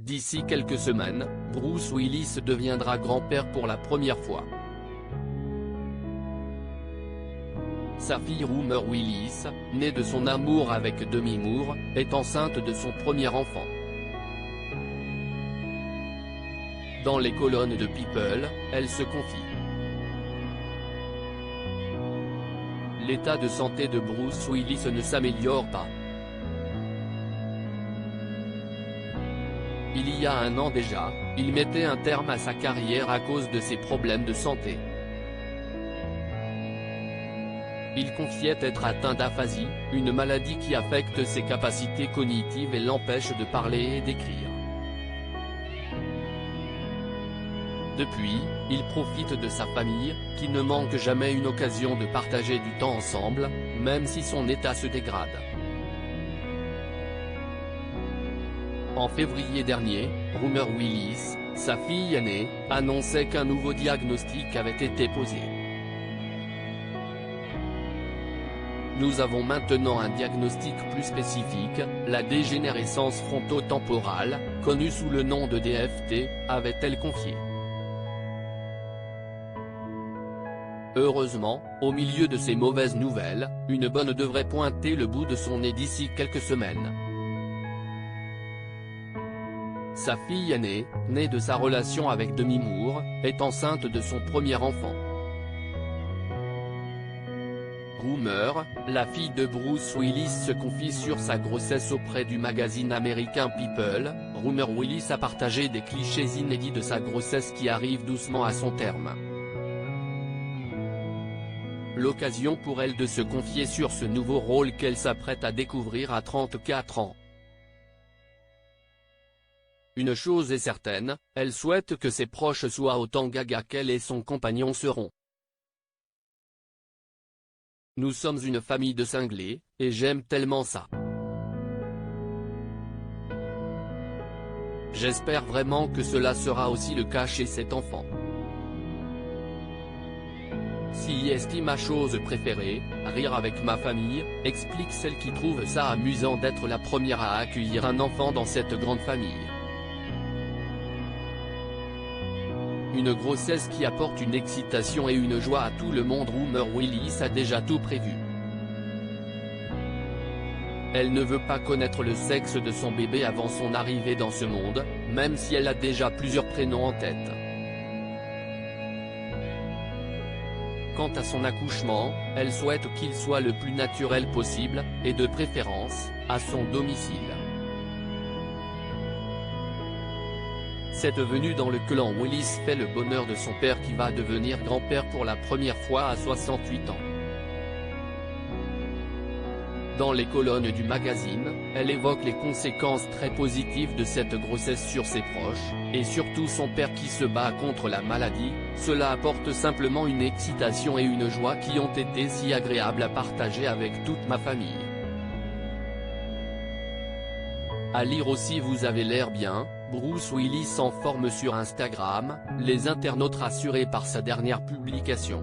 D'ici quelques semaines, Bruce Willis deviendra grand-père pour la première fois. Sa fille Rumor Willis, née de son amour avec Demi Moore, est enceinte de son premier enfant. Dans les colonnes de People, elle se confie. L'état de santé de Bruce Willis ne s'améliore pas. Il y a un an déjà, il mettait un terme à sa carrière à cause de ses problèmes de santé. Il confiait être atteint d'aphasie, une maladie qui affecte ses capacités cognitives et l'empêche de parler et d'écrire. Depuis, il profite de sa famille, qui ne manque jamais une occasion de partager du temps ensemble, même si son état se dégrade. En février dernier, Rumor Willis, sa fille aînée, annonçait qu'un nouveau diagnostic avait été posé. Nous avons maintenant un diagnostic plus spécifique, la dégénérescence frontotemporale, connue sous le nom de DFT, avait-elle confié. Heureusement, au milieu de ces mauvaises nouvelles, une bonne devrait pointer le bout de son nez d'ici quelques semaines. Sa fille aînée, née de sa relation avec Demi Moore, est enceinte de son premier enfant. Rumor, la fille de Bruce Willis se confie sur sa grossesse auprès du magazine américain People. Rumor Willis a partagé des clichés inédits de sa grossesse qui arrive doucement à son terme. L'occasion pour elle de se confier sur ce nouveau rôle qu'elle s'apprête à découvrir à 34 ans. Une chose est certaine, elle souhaite que ses proches soient autant gaga qu'elle et son compagnon seront. Nous sommes une famille de cinglés, et j'aime tellement ça. J'espère vraiment que cela sera aussi le cas chez cet enfant. Si est ma chose préférée, rire avec ma famille, explique celle qui trouve ça amusant d'être la première à accueillir un enfant dans cette grande famille. Une grossesse qui apporte une excitation et une joie à tout le monde. Rumor Willis a déjà tout prévu. Elle ne veut pas connaître le sexe de son bébé avant son arrivée dans ce monde, même si elle a déjà plusieurs prénoms en tête. Quant à son accouchement, elle souhaite qu'il soit le plus naturel possible, et de préférence, à son domicile. Cette venue dans le clan Willis fait le bonheur de son père qui va devenir grand-père pour la première fois à 68 ans. Dans les colonnes du magazine, elle évoque les conséquences très positives de cette grossesse sur ses proches, et surtout son père qui se bat contre la maladie. Cela apporte simplement une excitation et une joie qui ont été si agréables à partager avec toute ma famille. À lire aussi. Vous avez l'air bien, Bruce Willis en forme sur Instagram, les internautes rassurés par sa dernière publication.